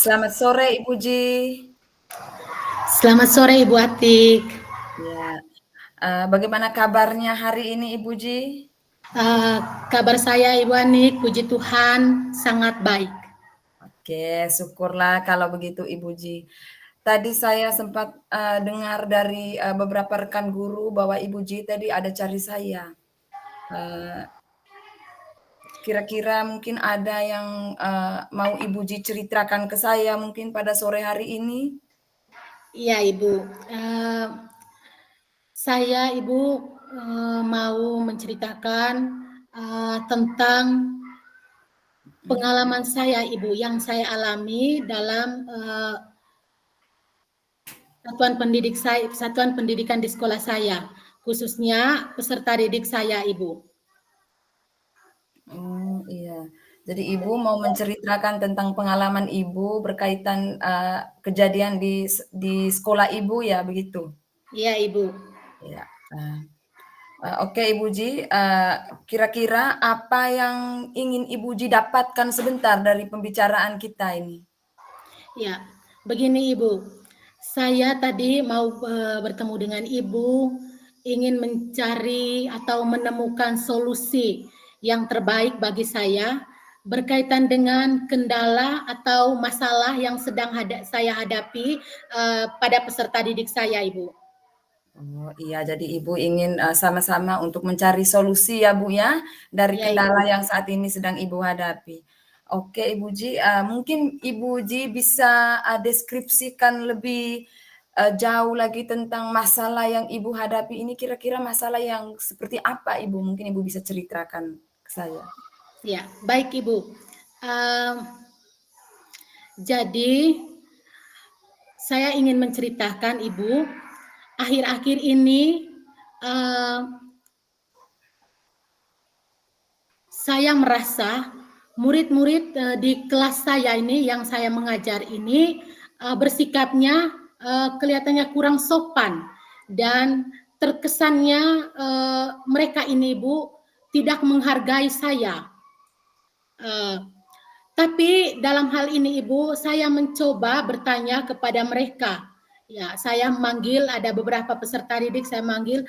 Selamat sore Ibu Ji. Selamat sore Ibu Atik. Ya, bagaimana kabarnya hari ini Ibu Ji? Uh, Kabar saya Ibu Anik, puji Tuhan sangat baik. Oke, syukurlah kalau begitu Ibu Ji. Tadi saya sempat dengar dari beberapa rekan guru bahwa Ibu Ji tadi ada cari saya. Eh, Kira-kira mungkin ada yang mau Ibu Ji ceritakan ke saya mungkin pada sore hari ini? Iya Ibu, saya Ibu mau menceritakan tentang pengalaman saya Ibu yang saya alami dalam satuan pendidikan di sekolah saya, khususnya peserta didik saya Ibu. Oh iya. Jadi Ibu mau menceritakan tentang pengalaman Ibu berkaitan kejadian di sekolah Ibu ya begitu? Iya Ibu. Ya. Oke Ibu Ji, kira-kira apa yang ingin Ibu Ji dapatkan sebentar dari pembicaraan kita ini? Ya, begini Ibu, saya tadi mau bertemu dengan Ibu, ingin mencari atau menemukan solusi yang terbaik bagi saya berkaitan dengan kendala atau masalah yang sedang saya hadapi pada peserta didik saya, Ibu. Oh iya, jadi Ibu ingin sama-sama untuk mencari solusi ya Bu ya dari Ya, kendala Ibu. yang saat ini sedang Ibu hadapi. Oke Ibu Ji, mungkin Ibu Ji bisa deskripsikan lebih jauh lagi tentang masalah yang Ibu hadapi ini. Kira-kira masalah yang seperti apa Ibu? Mungkin Ibu bisa ceritakan ke saya. Ya, baik Ibu. Um, jadi saya ingin menceritakan Ibu, akhir-akhir ini saya merasa murid-murid di kelas saya ini yang saya mengajar ini bersikapnya kelihatannya kurang sopan dan terkesannya mereka ini Bu tidak menghargai saya. Tapi dalam hal ini Ibu, saya mencoba bertanya kepada mereka. Ya, saya manggil ada beberapa peserta didik, saya manggil,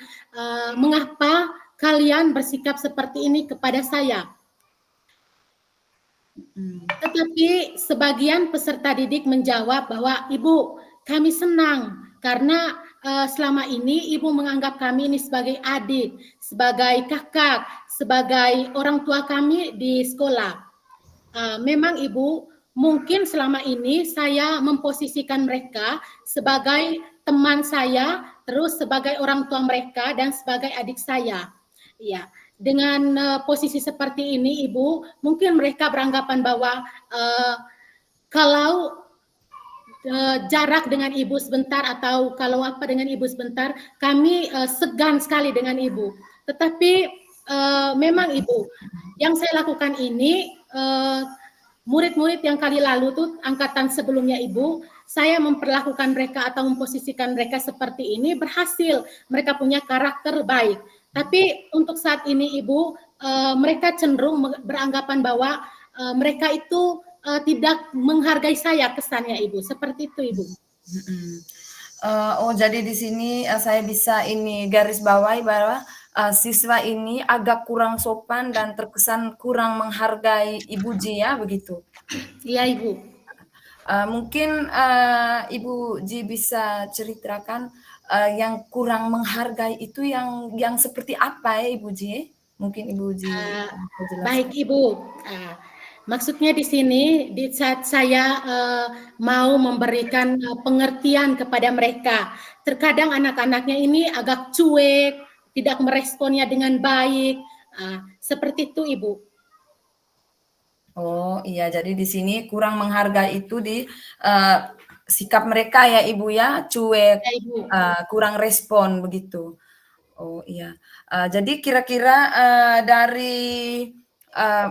mengapa kalian bersikap seperti ini kepada saya? Tetapi sebagian peserta didik menjawab bahwa Ibu, kami senang karena selama ini Ibu menganggap kami ini sebagai adik, sebagai kakak, sebagai orang tua kami di sekolah. Memang Ibu, mungkin selama ini saya memposisikan mereka sebagai teman saya, terus sebagai orang tua mereka dan sebagai adik saya. Iya, dengan posisi seperti ini Ibu, mungkin mereka beranggapan bahwa kalau jarak dengan Ibu sebentar atau kalau apa dengan Ibu sebentar, kami segan sekali dengan Ibu. Tetapi memang Ibu, yang saya lakukan ini murid-murid yang kali lalu tuh angkatan sebelumnya Ibu, saya memperlakukan mereka atau memposisikan mereka seperti ini berhasil. Mereka punya karakter baik. Tapi untuk saat ini Ibu, mereka cenderung beranggapan bahwa mereka itu tidak menghargai saya kesannya Ibu. Seperti itu Ibu. Oh, jadi di sini saya bisa ini garis bawahi bahwa siswa ini agak kurang sopan dan terkesan kurang menghargai Ibu Ji ya, begitu? Iya Ibu. Mungkin Ibu Ji bisa ceritakan yang kurang menghargai itu yang seperti apa ya Ibu Ji? Mungkin Ibu Ji bisa Baik jelaskan. Ibu. Maksudnya di sini di saat saya mau memberikan pengertian kepada mereka, terkadang anak-anaknya ini agak cuek, tidak meresponnya dengan baik, seperti itu Ibu. Oh iya, jadi di sini kurang menghargai itu di uh, sikap mereka ya Ibu ya, cuek, Ya Ibu. kurang respon begitu. Oh iya, jadi kira-kira dari uh,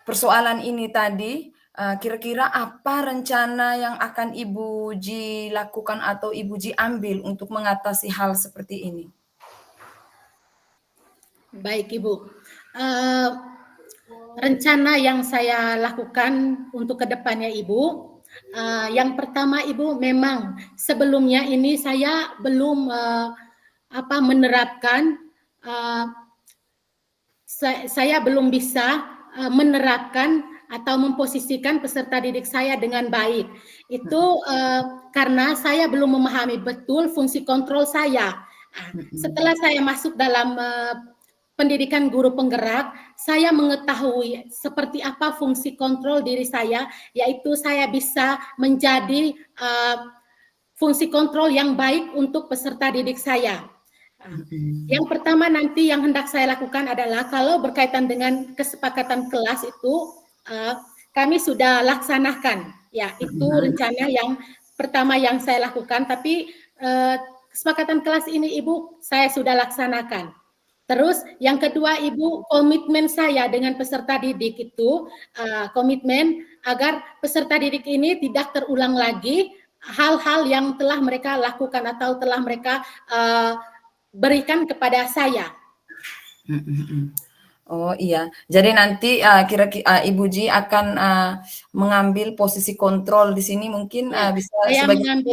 persoalan ini tadi, kira-kira apa rencana yang akan Ibu Ji lakukan atau Ibu Ji ambil untuk mengatasi hal seperti ini? Baik Ibu. Uh, Rencana yang saya lakukan untuk kedepannya Ibu, Yang pertama Ibu, memang sebelumnya ini saya belum menerapkan, saya belum bisa menerapkan atau memposisikan peserta didik saya dengan baik. Itu karena saya belum memahami betul fungsi kontrol saya. Setelah saya masuk dalam pendidikan guru penggerak, saya mengetahui seperti apa fungsi kontrol diri saya, yaitu saya bisa menjadi fungsi kontrol yang baik untuk peserta didik saya. Yang pertama nanti yang hendak saya lakukan adalah kalau berkaitan dengan kesepakatan kelas itu kami sudah laksanakan, ya itu rencana yang pertama yang saya lakukan. Tapi kesepakatan kelas ini Ibu saya sudah laksanakan. Terus yang kedua Ibu, komitmen saya dengan peserta didik itu komitmen agar peserta didik ini tidak terulang lagi hal-hal yang telah mereka lakukan atau telah mereka berikan kepada saya. Oh iya, jadi nanti Ibu Ji akan mengambil posisi kontrol di sini mungkin bisa Saya sebagai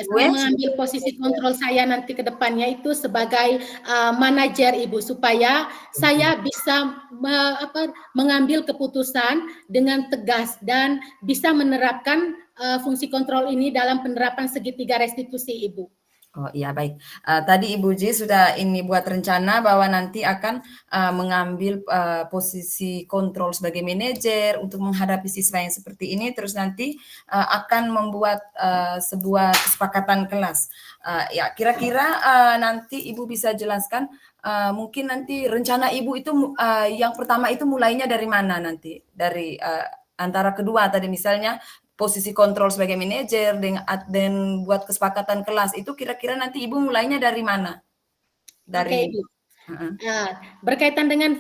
mengambil posisi kontrol saya nanti ke depannya itu sebagai manajer Ibu, supaya saya bisa mengambil keputusan dengan tegas dan bisa menerapkan fungsi kontrol ini dalam penerapan segitiga restitusi Ibu. Oh iya baik. Tadi Ibu Ji sudah ini buat rencana bahwa nanti akan mengambil posisi kontrol sebagai manajer untuk menghadapi siswa yang seperti ini. Terus nanti akan membuat sebuah kesepakatan kelas. Ya kira-kira nanti Ibu bisa jelaskan mungkin nanti rencana Ibu itu yang pertama itu mulainya dari mana nanti? Dari antara kedua tadi misalnya posisi kontrol sebagai manajer dan buat kesepakatan kelas itu kira-kira nanti Ibu mulainya dari mana? Oke, Ibu. Berkaitan dengan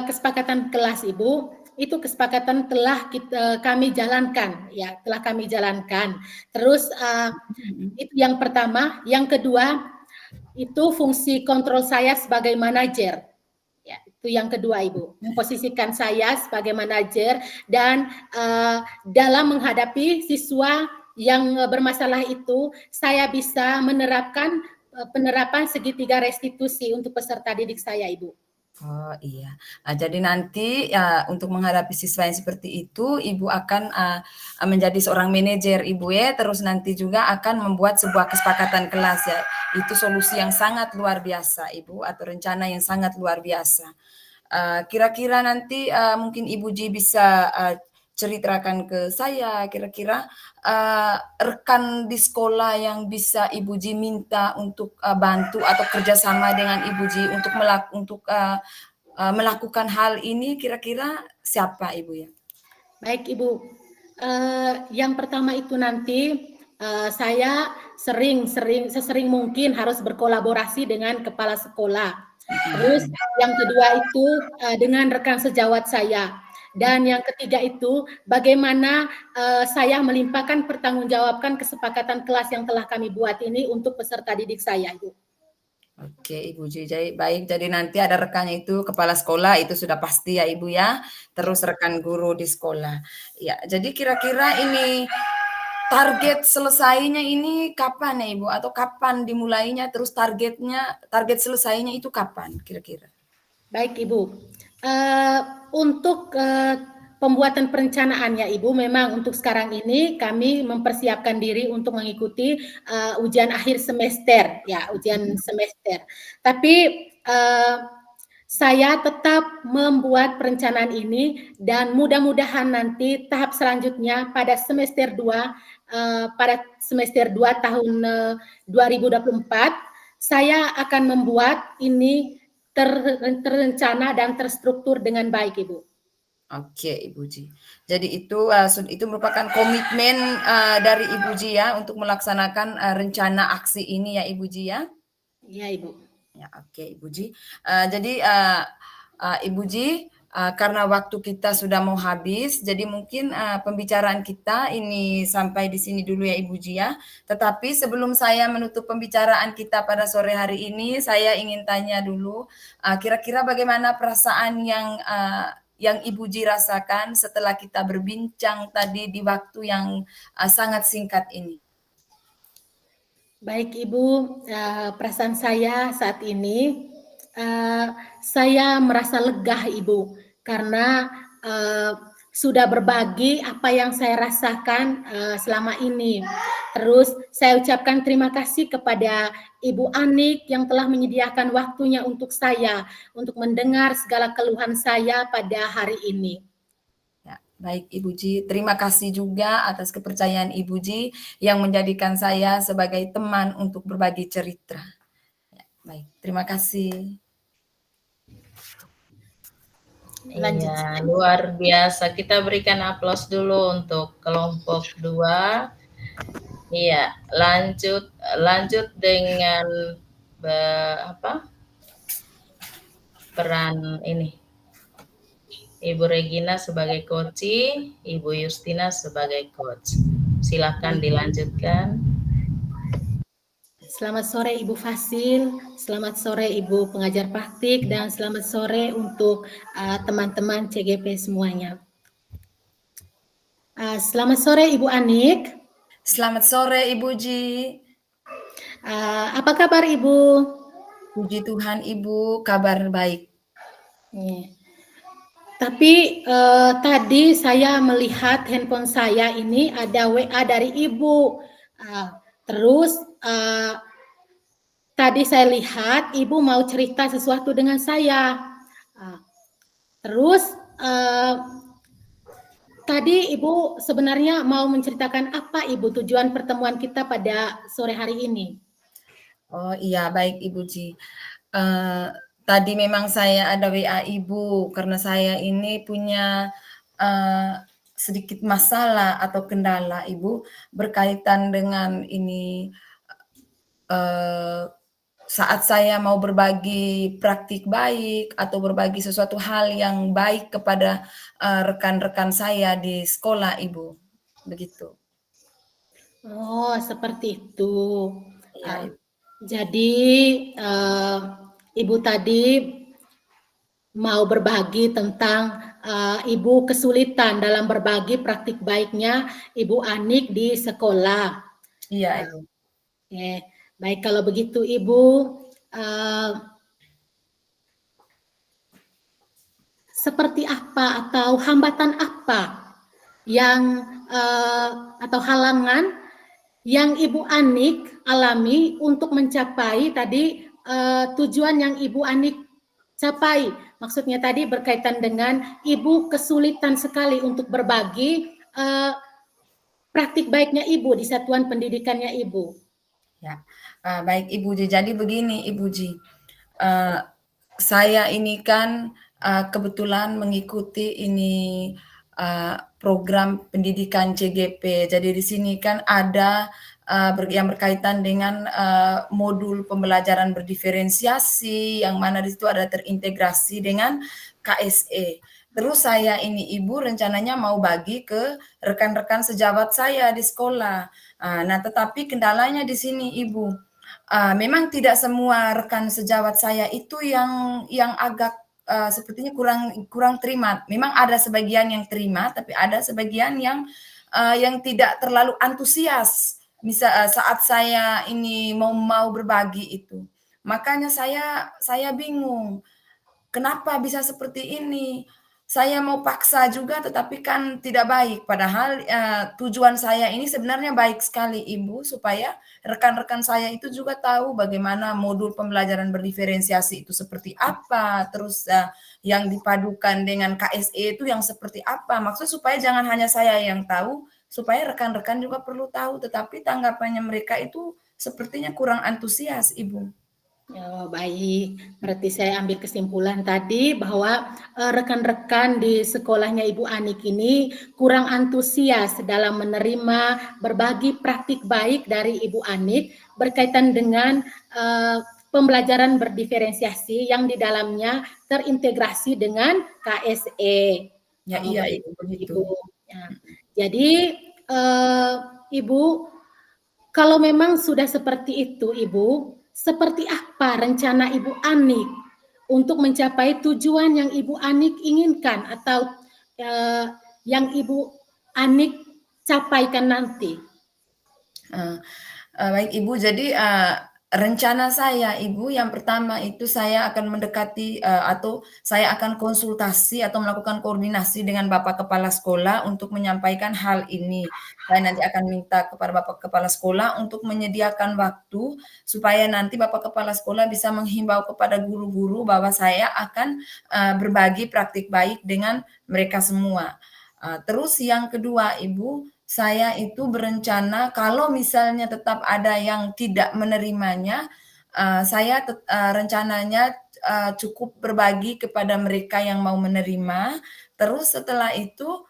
kesepakatan kelas Ibu, itu kesepakatan telah kami jalankan, ya telah kami jalankan. Terus itu yang pertama, yang kedua itu fungsi kontrol saya sebagai manajer. Ya, itu yang kedua Ibu, memposisikan saya sebagai manajer dan dalam menghadapi siswa yang bermasalah itu saya bisa menerapkan penerapan segitiga restitusi untuk peserta didik saya Ibu. Oh iya. Jadi nanti ya untuk menghadapi siswa yang seperti itu, Ibu akan menjadi seorang manajer Ibu ya, terus nanti juga akan membuat sebuah kesepakatan kelas ya. Itu solusi yang sangat luar biasa Ibu atau rencana yang sangat luar biasa. Kira-kira nanti mungkin Ibu Ji bisa ceritakan ke saya kira-kira rekan di sekolah yang bisa Ibu Ji minta untuk bantu atau kerjasama dengan Ibu Ji untuk melakukan hal ini kira-kira siapa Ibu ya? Baik Ibu, yang pertama itu nanti saya sesering mungkin harus berkolaborasi dengan kepala sekolah. Terus yang kedua itu dengan rekan sejawat saya. Dan yang ketiga itu bagaimana saya melimpahkan pertanggungjawabkan kesepakatan kelas yang telah kami buat ini untuk peserta didik saya, Ibu. Oke, Ibu Ji. Baik, jadi nanti ada rekannya itu kepala sekolah itu sudah pasti ya Ibu ya. Terus rekan guru di sekolah. Ya, jadi kira-kira ini target selesainya ini kapan ya Ibu? Atau kapan dimulainya? Terus target selesainya itu kapan kira-kira? Baik Ibu, untuk pembuatan perencanaannya Ibu, memang untuk sekarang ini kami mempersiapkan diri untuk mengikuti ujian akhir semester, ya ujian semester. Tapi saya tetap membuat perencanaan ini dan mudah-mudahan nanti tahap selanjutnya pada semester 2 tahun 2024 saya akan membuat ini terencana dan terstruktur dengan baik Ibu. Oke, Ibu Ji. Jadi itu merupakan komitmen dari Ibu Ji ya untuk melaksanakan rencana aksi ini ya Ibu Ji ya. Iya Ibu. Ya, oke Ibu Ji. Jadi Ibu Ji, karena waktu kita sudah mau habis, jadi mungkin pembicaraan kita ini sampai di sini dulu ya Ibu Ji ya. Tetapi sebelum saya menutup pembicaraan kita pada sore hari ini, saya ingin tanya dulu, kira-kira bagaimana perasaan yang Ibu Ji rasakan setelah kita berbincang tadi di waktu yang sangat singkat ini? Baik Ibu, perasaan saya saat ini, saya merasa lega Ibu, karena sudah berbagi apa yang saya rasakan selama ini. Terus saya ucapkan terima kasih kepada Ibu Anik yang telah menyediakan waktunya untuk saya, untuk mendengar segala keluhan saya pada hari ini. Ya, baik Ibu Ji, terima kasih juga atas kepercayaan Ibu Ji yang menjadikan saya sebagai teman untuk berbagi cerita. Ya, baik, terima kasih. Lanjut. Iya, luar biasa. Kita berikan aplaus dulu untuk kelompok 2. Iya, lanjut dengan peran ini. Ibu Regina sebagai coach, Ibu Justina sebagai coach. Silakan dilanjutkan. Selamat sore Ibu Fasil, selamat sore Ibu pengajar praktik, dan selamat sore untuk teman-teman CGP semuanya. Selamat sore Ibu Anik. Selamat sore Ibu Ji. Apa kabar Ibu? Puji Tuhan Ibu, kabar baik. Tapi tadi saya melihat handphone saya ini ada WA dari Ibu. Terus tadi saya lihat Ibu mau cerita sesuatu dengan saya. Terus tadi Ibu sebenarnya mau menceritakan apa Ibu tujuan pertemuan kita pada sore hari ini? Oh iya, baik Ibu Ji. Tadi memang saya ada WA Ibu karena saya ini punya sedikit masalah atau kendala Ibu berkaitan dengan ini saat saya mau berbagi praktik baik atau berbagi sesuatu hal yang baik kepada rekan-rekan saya di sekolah Ibu, begitu. Oh, seperti itu. Ya, Ibu. Jadi Ibu tadi mau berbagi tentang Ibu kesulitan dalam berbagi praktik baiknya Ibu Anik di sekolah. Iya, Ibu. Oke, baik kalau begitu Ibu, seperti apa atau hambatan apa yang atau halangan yang Ibu Anik alami untuk mencapai tadi tujuan yang Ibu Anik capai? Maksudnya tadi berkaitan dengan Ibu kesulitan sekali untuk berbagi praktik baiknya Ibu di satuan pendidikannya Ibu. Ya, baik Ibu Ji. Jadi begini Ibu Ji, saya ini kan kebetulan mengikuti ini program pendidikan CGP. Jadi di sini kan ada yang berkaitan dengan modul pembelajaran berdiferensiasi, yang mana di situ ada terintegrasi dengan KSE. Terus saya ini Ibu rencananya mau bagi ke rekan-rekan sejawat saya di sekolah. Nah, tetapi kendalanya di sini Ibu, memang tidak semua rekan sejawat saya itu yang agak sepertinya kurang terima. Memang ada sebagian yang terima, tapi ada sebagian yang tidak terlalu antusias. Saat saya ini mau berbagi itu, makanya saya bingung. Kenapa bisa seperti ini? Saya mau paksa juga tetapi kan tidak baik. Padahal tujuan saya ini sebenarnya baik sekali Ibu, supaya rekan-rekan saya itu juga tahu bagaimana modul pembelajaran berdiferensiasi itu seperti apa, terus yang dipadukan dengan KSE itu yang seperti apa. Maksud supaya jangan hanya saya yang tahu, supaya rekan-rekan juga perlu tahu, tetapi tanggapannya mereka itu sepertinya kurang antusias Ibu. Oh, baik, berarti saya ambil kesimpulan tadi bahwa rekan-rekan di sekolahnya Ibu Anik ini kurang antusias dalam menerima berbagi praktik baik dari Ibu Anik berkaitan dengan pembelajaran berdiferensiasi yang di dalamnya terintegrasi dengan KSE. Ya, iya Ibu, begitu. Ya. Jadi Ibu, kalau memang sudah seperti itu Ibu, seperti apa rencana Ibu Anik untuk mencapai tujuan yang Ibu Anik inginkan atau yang Ibu Anik capaikan nanti? Baik Ibu, jadi rencana saya Ibu yang pertama itu saya akan mendekati atau saya akan konsultasi atau melakukan koordinasi dengan Bapak Kepala Sekolah untuk menyampaikan hal ini. Saya nanti akan minta kepada Bapak Kepala Sekolah untuk menyediakan waktu supaya nanti Bapak Kepala Sekolah bisa menghimbau kepada guru-guru bahwa saya akan berbagi praktik baik dengan mereka semua. Terus yang kedua Ibu, saya itu berencana kalau misalnya tetap ada yang tidak menerimanya, saya rencananya cukup berbagi kepada mereka yang mau menerima. Terus setelah itu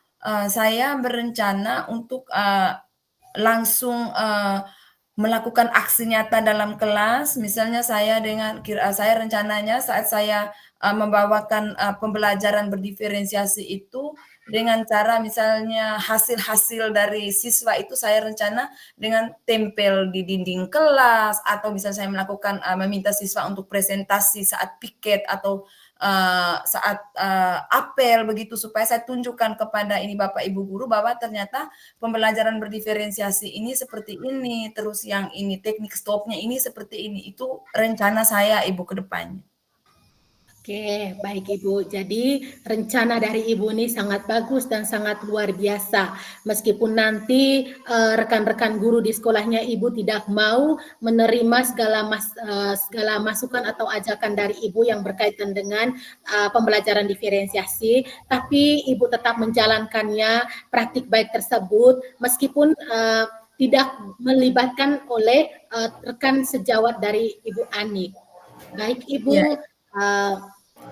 saya berencana untuk langsung melakukan aksi nyata dalam kelas. Misalnya saya rencananya saat saya membawakan pembelajaran berdiferensiasi itu dengan cara misalnya hasil-hasil dari siswa itu saya rencana dengan tempel di dinding kelas atau bisa saya melakukan meminta siswa untuk presentasi saat piket atau saat apel begitu supaya saya tunjukkan kepada ini Bapak Ibu guru bahwa ternyata pembelajaran berdiferensiasi ini seperti ini, terus yang ini teknik stopnya ini seperti ini. Itu rencana saya Ibu ke depannya. Oke, baik Ibu. Jadi rencana dari Ibu ini sangat bagus dan sangat luar biasa. Meskipun nanti rekan-rekan guru di sekolahnya Ibu tidak mau menerima segala masukan atau ajakan dari Ibu yang berkaitan dengan pembelajaran diferensiasi, tapi Ibu tetap menjalankannya praktik baik tersebut meskipun tidak melibatkan oleh rekan sejawat dari Ibu Anik. Baik Ibu. Ya.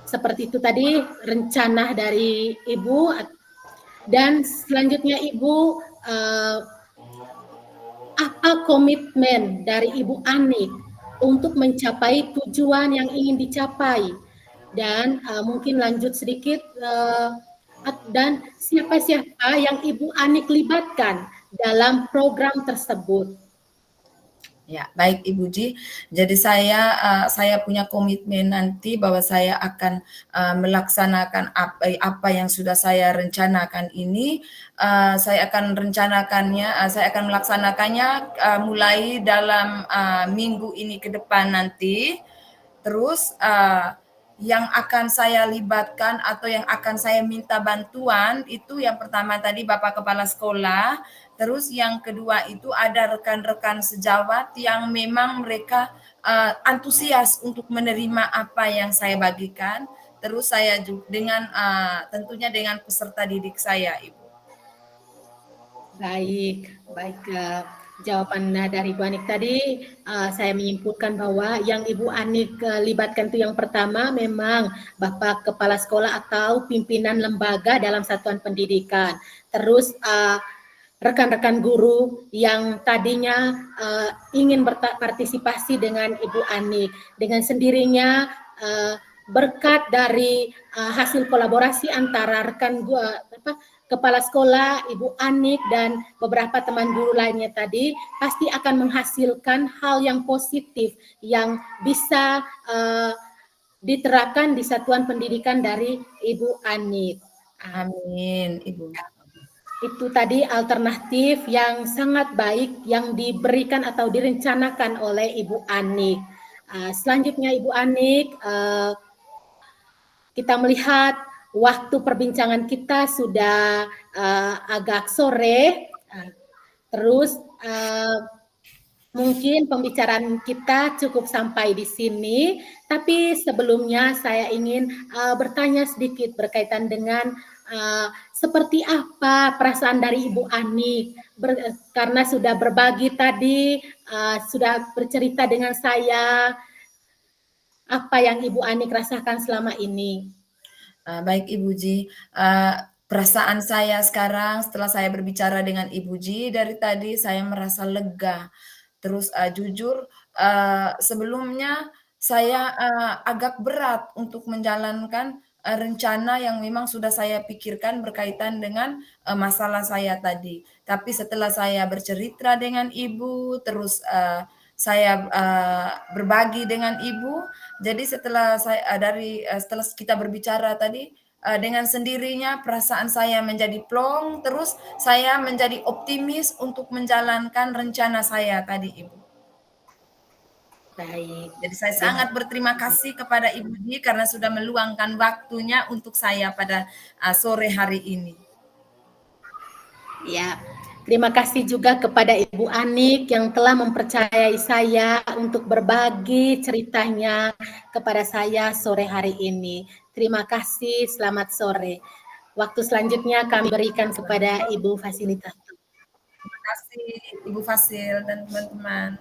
Seperti itu tadi rencana dari Ibu, dan selanjutnya Ibu apa komitmen dari Ibu Anik untuk mencapai tujuan yang ingin dicapai, dan mungkin lanjut sedikit dan siapa-siapa yang Ibu Anik libatkan dalam program tersebut. Ya, baik Ibu Ji. Jadi saya punya komitmen nanti bahwa saya akan melaksanakan apa yang sudah saya rencanakan ini. Saya akan melaksanakannya mulai dalam minggu ini ke depan nanti. Terus yang akan saya libatkan atau yang akan saya minta bantuan itu yang pertama tadi Bapak Kepala Sekolah. Terus yang kedua itu ada rekan-rekan sejawat yang memang mereka antusias untuk menerima apa yang saya bagikan. Terus saya juga tentunya dengan peserta didik saya, Ibu. Baik. Jawaban dari Bu Anik tadi saya menyimpulkan bahwa yang Ibu Anik libatkan itu yang pertama memang Bapak Kepala Sekolah atau pimpinan lembaga dalam satuan pendidikan. Terus rekan-rekan guru yang tadinya ingin berpartisipasi dengan Ibu Anik. Dengan sendirinya berkat dari hasil kolaborasi antara rekan Kepala Sekolah, Ibu Anik, dan beberapa teman guru lainnya tadi, pasti akan menghasilkan hal yang positif yang bisa diterapkan di satuan pendidikan dari Ibu Anik. Amin, Ibu. Itu tadi alternatif yang sangat baik yang diberikan atau direncanakan oleh Ibu Anik. Selanjutnya Ibu Anik, kita melihat waktu perbincangan kita sudah agak sore, terus mungkin pembicaraan kita cukup sampai di sini, tapi sebelumnya saya ingin bertanya sedikit berkaitan dengan seperti apa perasaan dari Ibu Anik, karena sudah berbagi tadi, sudah bercerita dengan saya, apa yang Ibu Anik rasakan selama ini? Baik Ibu Ji, perasaan saya sekarang setelah saya berbicara dengan Ibu Ji dari tadi saya merasa lega. Terus jujur sebelumnya saya agak berat untuk menjalankan rencana yang memang sudah saya pikirkan berkaitan dengan masalah saya tadi. Tapi setelah saya bercerita dengan Ibu, terus saya berbagi dengan Ibu. Jadi setelah setelah kita berbicara tadi, dengan sendirinya perasaan saya menjadi plong, terus saya menjadi optimis untuk menjalankan rencana saya tadi, Ibu. Baik. Jadi saya sangat berterima kasih kepada Ibu Di karena sudah meluangkan waktunya untuk saya pada sore hari ini. Ya, terima kasih juga kepada Ibu Anik yang telah mempercayai saya untuk berbagi ceritanya kepada saya sore hari ini. Terima kasih, selamat sore. Waktu selanjutnya kami berikan kepada Ibu Fasilitator. Terima kasih Ibu Fasil dan teman-teman.